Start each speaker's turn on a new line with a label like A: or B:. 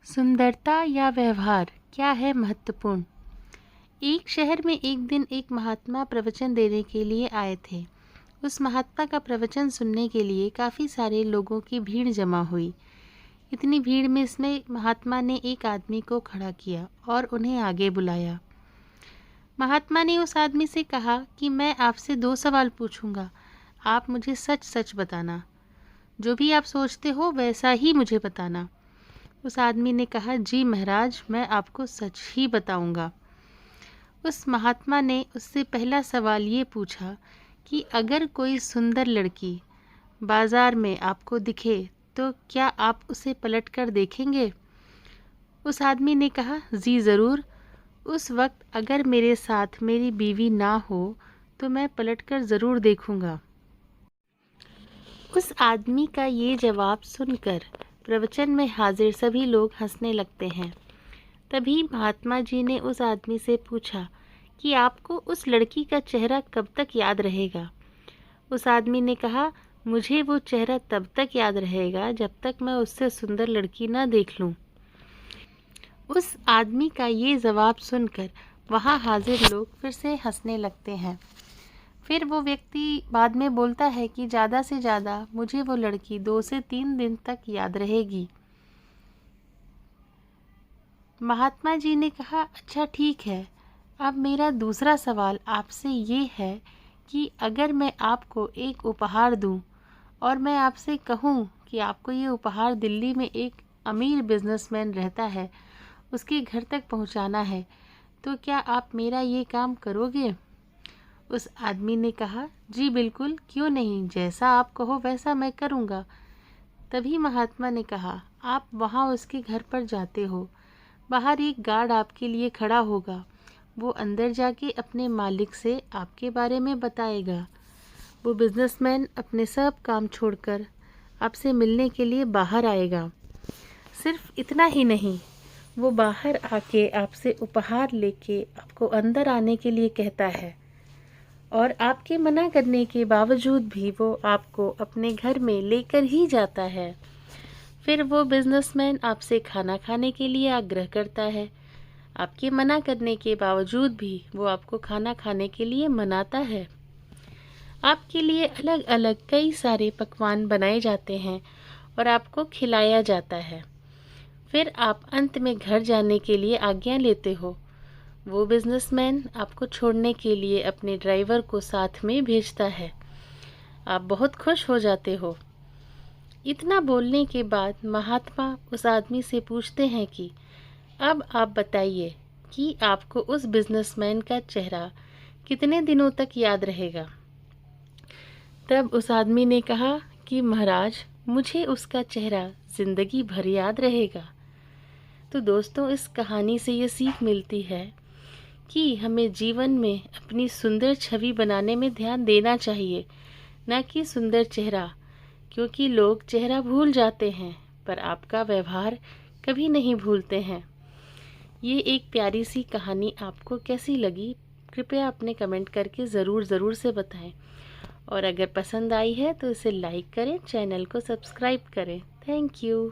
A: सुंदरता या व्यवहार क्या है महत्वपूर्ण। एक शहर में एक दिन एक महात्मा प्रवचन देने के लिए आए थे। उस महात्मा का प्रवचन सुनने के लिए काफ़ी सारे लोगों की भीड़ जमा हुई। इतनी भीड़ में इसमें महात्मा ने एक आदमी को खड़ा किया और उन्हें आगे बुलाया। महात्मा ने उस आदमी से कहा कि मैं आपसे 2 सवाल पूछूंगा, आप मुझे सच सच बताना। जो भी आप सोचते हो वैसा ही मुझे बताना। उस आदमी ने कहा, जी महाराज, मैं आपको सच ही बताऊंगा। उस महात्मा ने उससे पहला सवाल ये पूछा कि अगर कोई सुंदर लड़की बाजार में आपको दिखे तो क्या आप उसे पलटकर देखेंगे। उस आदमी ने कहा, जी ज़रूर। उस वक्त अगर मेरे साथ मेरी बीवी ना हो तो मैं पलटकर ज़रूर देखूंगा। उस आदमी का ये जवाब सुनकर प्रवचन में हाजिर सभी लोग हंसने लगते हैं। तभी महात्मा जी ने उस आदमी से पूछा कि आपको उस लड़की का चेहरा कब तक याद रहेगा। उस आदमी ने कहा, मुझे वो चेहरा तब तक याद रहेगा जब तक मैं उससे सुंदर लड़की न देख लूं। उस आदमी का ये जवाब सुनकर वहाँ हाजिर लोग फिर से हंसने लगते हैं। फिर वो व्यक्ति बाद में बोलता है कि ज़्यादा से ज़्यादा मुझे वो लड़की 2 से 3 दिन तक याद रहेगी। महात्मा जी ने कहा, अच्छा ठीक है, अब मेरा दूसरा सवाल आपसे ये है कि अगर मैं आपको एक उपहार दूं और मैं आपसे कहूं कि आपको ये उपहार दिल्ली में एक अमीर बिजनेसमैन रहता है, उसके घर तक पहुंचाना है, तो क्या आप मेरा ये काम करोगे। उस आदमी ने कहा, जी बिल्कुल, क्यों नहीं, जैसा आप कहो वैसा मैं करूँगा। तभी महात्मा ने कहा, आप वहाँ उसके घर पर जाते हो, बाहर एक गार्ड आपके लिए खड़ा होगा। वो अंदर जाके अपने मालिक से आपके बारे में बताएगा। वो बिजनेसमैन अपने सब काम छोड़कर आपसे मिलने के लिए बाहर आएगा। सिर्फ इतना ही नहीं, वो बाहर आके आपसे उपहार लेके आपको अंदर आने के लिए कहता है और आपके मना करने के बावजूद भी वो आपको अपने घर में लेकर ही जाता है। फिर वो बिजनेसमैन आपसे खाना खाने के लिए आग्रह करता है। आपके मना करने के बावजूद भी वो आपको खाना खाने के लिए मनाता है। आपके लिए अलग अलग कई सारे पकवान बनाए जाते हैं और आपको खिलाया जाता है। फिर आप अंत में घर जाने के लिए आज्ञा लेते हो। वो बिजनेसमैन आपको छोड़ने के लिए अपने ड्राइवर को साथ में भेजता है। आप बहुत खुश हो जाते हो। इतना बोलने के बाद महात्मा उस आदमी से पूछते हैं कि अब आप बताइए कि आपको उस बिजनेसमैन का चेहरा कितने दिनों तक याद रहेगा। तब उस आदमी ने कहा कि महाराज, मुझे उसका चेहरा जिंदगी भर याद रहेगा। तो दोस्तों, इस कहानी से ये सीख मिलती है कि हमें जीवन में अपनी सुंदर छवि बनाने में ध्यान देना चाहिए, न कि सुंदर चेहरा, क्योंकि लोग चेहरा भूल जाते हैं पर आपका व्यवहार कभी नहीं भूलते हैं। ये एक प्यारी सी कहानी आपको कैसी लगी, कृपया अपने कमेंट करके ज़रूर से बताएं। और अगर पसंद आई है तो इसे लाइक करें, चैनल को सब्सक्राइब करें। Thank you.